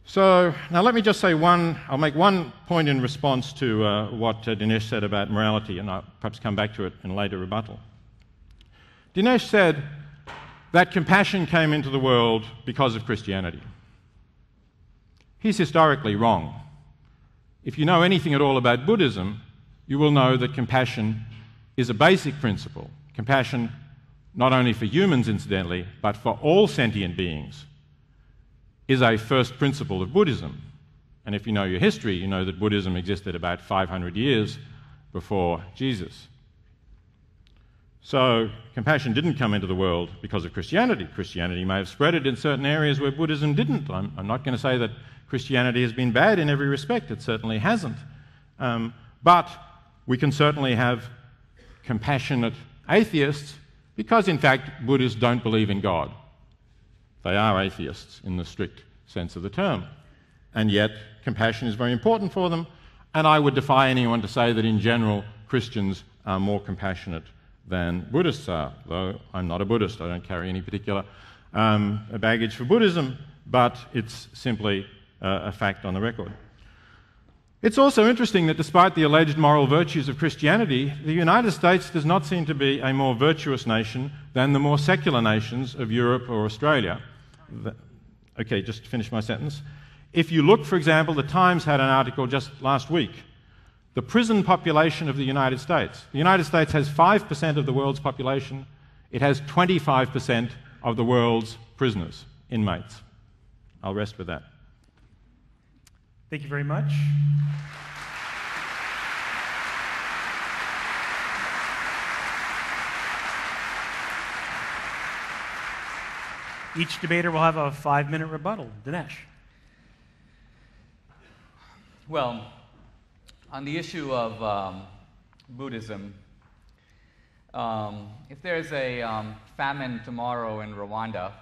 So now let me just say I'll make one point in response to what Dinesh said about morality, and I'll perhaps come back to it in a later rebuttal. Dinesh said that compassion came into the world because of Christianity. He's historically wrong. If you know anything at all about Buddhism, you will know that compassion is a basic principle. Compassion not only for humans, incidentally, but for all sentient beings, is a first principle of Buddhism. And if you know your history, you know that Buddhism existed about 500 years before Jesus. So compassion didn't come into the world because of Christianity. Christianity may have spread it in certain areas where Buddhism didn't. I'm not going to say that Christianity has been bad in every respect. It certainly hasn't. But we can certainly have compassionate atheists because, in fact, Buddhists don't believe in God. They are atheists in the strict sense of the term. And yet, compassion is very important for them, and I would defy anyone to say that in general Christians are more compassionate than Buddhists are, though I'm not a Buddhist. I don't carry any particular baggage for Buddhism, but it's simply a fact on the record. It's also interesting that despite the alleged moral virtues of Christianity, the United States does not seem to be a more virtuous nation than the more secular nations of Europe or Australia. Okay, just to finish my sentence. If you look, for example, the Times had an article just last week, the prison population of the United States. The United States has 5% of the world's population. It has 25% of the world's prisoners, inmates. I'll rest with that. Thank you very much. Each debater will have a 5-minute rebuttal. Dinesh. Well, on the issue of Buddhism, if there's a famine tomorrow in Rwanda,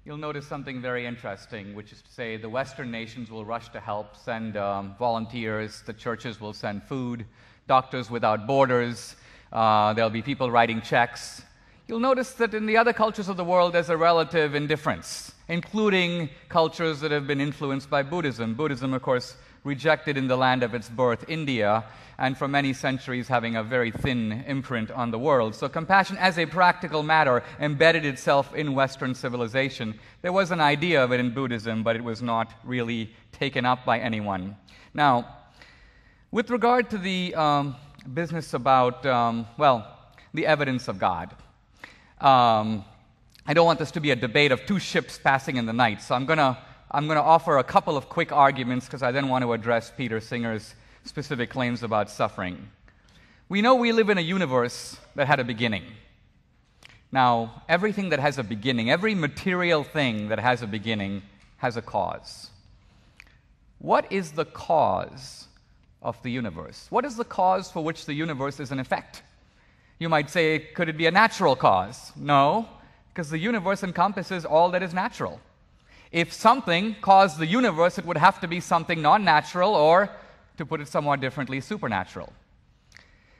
you'll notice something very interesting, which is to say the Western nations will rush to help, send volunteers, the churches will send food, Doctors Without Borders, there'll be people writing checks. You'll notice that in the other cultures of the world there's a relative indifference, including cultures that have been influenced by Buddhism. Buddhism, of course, rejected in the land of its birth, India, and for many centuries having a very thin imprint on the world. So compassion as a practical matter embedded itself in Western civilization. There was an idea of it in Buddhism, but it was not really taken up by anyone. Now, with regard to the business about, the evidence of God, I don't want this to be a debate of two ships passing in the night, so I'm going to offer a couple of quick arguments because I then want to address Peter Singer's specific claims about suffering. We know we live in a universe that had a beginning. Now, everything that has a beginning, every material thing that has a beginning, has a cause. What is the cause of the universe? What is the cause for which the universe is in effect? You might say, could it be a natural cause? No, because the universe encompasses all that is natural. If something caused the universe, it would have to be something non-natural or, to put it somewhat differently, supernatural.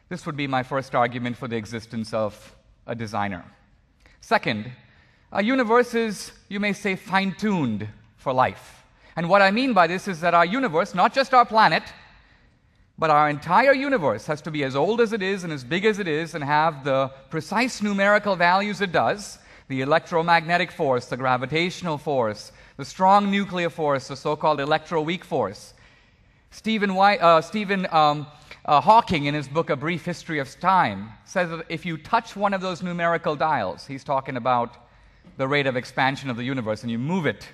This would be my first argument for the existence of a designer. Second, a universe is, you may say, fine-tuned for life. And what I mean by this is that our universe, not just our planet, but our entire universe has to be as old as it is and as big as it is and have the precise numerical values it does, the electromagnetic force, the gravitational force, the strong nuclear force, the so-called electroweak force. Stephen Hawking, in his book A Brief History of Time, says that if you touch one of those numerical dials, he's talking about the rate of expansion of the universe, and you move it,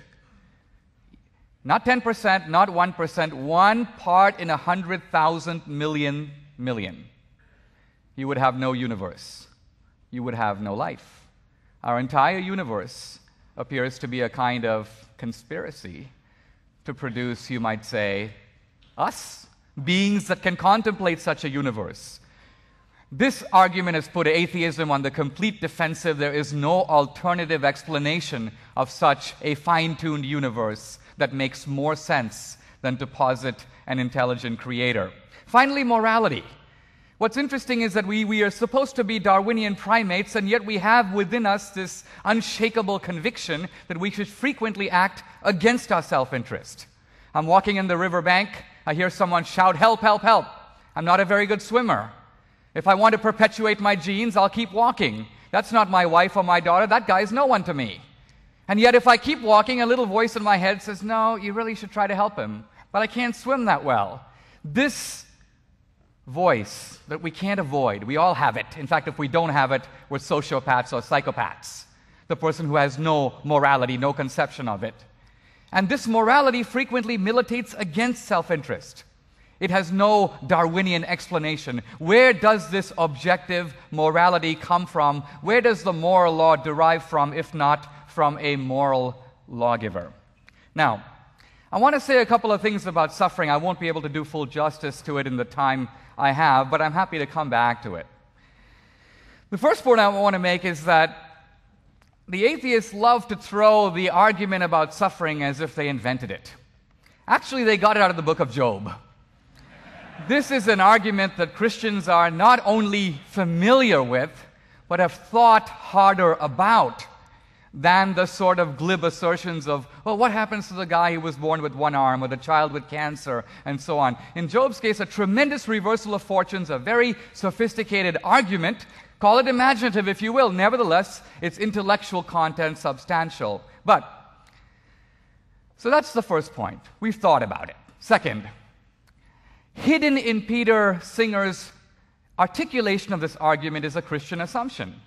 not 10%, not 1%, 1 part in 100,000 million, you would have no universe. You would have no life. Our entire universe appears to be a kind of conspiracy to produce, you might say, us, beings that can contemplate such a universe. This argument has put atheism on the complete defensive. There is no alternative explanation of such a fine-tuned universe that makes more sense than to posit an intelligent creator. Finally, morality. What's interesting is that we are supposed to be Darwinian primates, and yet we have within us this unshakable conviction that we should frequently act against our self-interest. I'm walking in the riverbank, I hear someone shout, "Help, help, help." I'm not a very good swimmer. If I want to perpetuate my genes, I'll keep walking. That's not my wife or my daughter, that guy is no one to me. And yet if I keep walking, a little voice in my head says, "No, you really should try to help him, but I can't swim that well." This voice that we can't avoid, we all have it. In fact, if we don't have it, we're sociopaths or psychopaths. The person who has no morality, no conception of it. And this morality frequently militates against self-interest. It has no Darwinian explanation. Where does this objective morality come from? Where does the moral law derive from, if not from a moral lawgiver? Now, I want to say a couple of things about suffering. I won't be able to do full justice to it in the time I have, but I'm happy to come back to it. The first point I want to make is that the atheists love to throw the argument about suffering as if they invented it. Actually, they got it out of the book of Job. This is an argument that Christians are not only familiar with, but have thought harder about than the sort of glib assertions of, well, what happens to the guy who was born with one arm or the child with cancer and so on. In Job's case, a tremendous reversal of fortunes, a very sophisticated argument. Call it imaginative if you will. Nevertheless, its intellectual content substantial. So that's the first point. We've thought about it. Second, hidden in Peter Singer's articulation of this argument is a Christian assumption.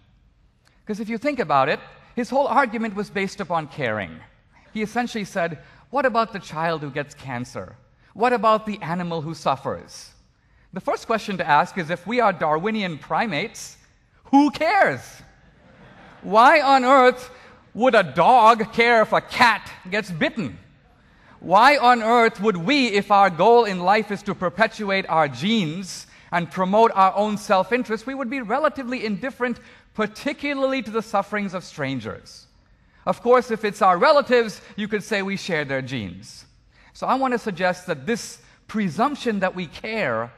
Because if you think about it, his whole argument was based upon caring. He essentially said, what about the child who gets cancer? What about the animal who suffers? The first question to ask is, if we are Darwinian primates, who cares? Why on earth would a dog care if a cat gets bitten? Why on earth would we, if our goal in life is to perpetuate our genes and promote our own self-interest, we would be relatively indifferent, particularly to the sufferings of strangers. Of course, if it's our relatives, you could say we share their genes. So I want to suggest that this presumption that we care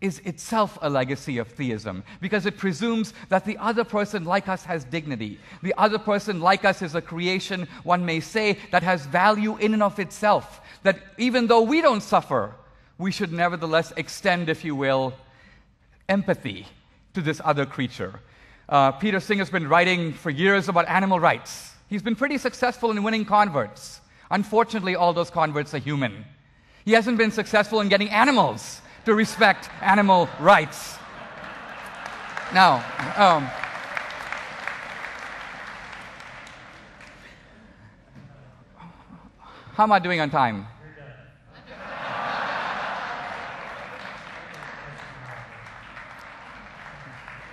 is itself a legacy of theism, because it presumes that the other person like us has dignity. The other person like us is a creation, one may say, that has value in and of itself, that even though we don't suffer, we should nevertheless extend, if you will, empathy to this other creature. Peter Singer's been writing for years about animal rights. He's been pretty successful in winning converts. Unfortunately, all those converts are human. He hasn't been successful in getting animals to respect animal rights. Now, how am I doing on time?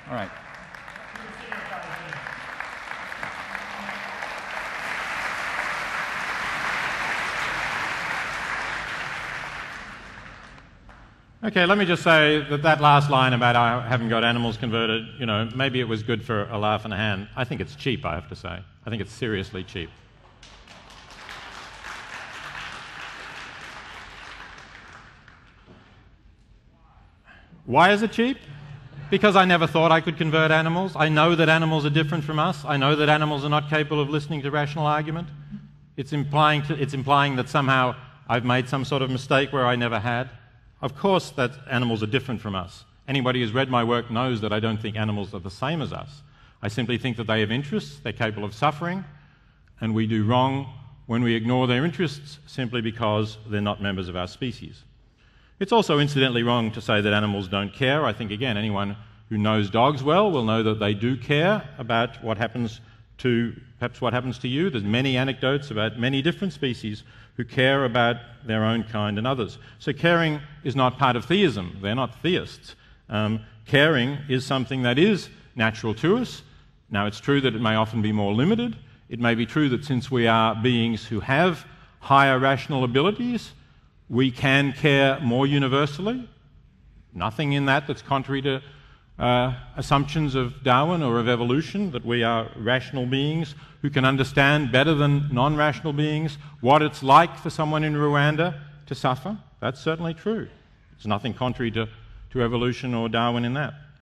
All right. Okay, let me just say that last line about I haven't got animals converted, maybe it was good for a laugh and a hand. I think it's cheap, I have to say. I think it's seriously cheap. Why is it cheap? Because I never thought I could convert animals. I know that animals are different from us. I know that animals are not capable of listening to rational argument. It's implying that somehow I've made some sort of mistake where I never had. Of course that animals are different from us. Anybody who's read my work knows that I don't think animals are the same as us. I simply think that they have interests, they're capable of suffering, and we do wrong when we ignore their interests simply because they're not members of our species. It's also incidentally wrong to say that animals don't care. I think, again, anyone who knows dogs well will know that they do care about what happens to, perhaps what happens to you. There's many anecdotes about many different species who care about their own kind and others. So caring is not part of theism. They're not theists. Caring is something that is natural to us. Now, it's true that it may often be more limited. It may be true that since we are beings who have higher rational abilities, we can care more universally. Nothing in that's contrary to assumptions of Darwin or of evolution, that we are rational beings who can understand better than non-rational beings what it's like for someone in Rwanda to suffer. That's certainly true. There's nothing contrary to to evolution or Darwin in that.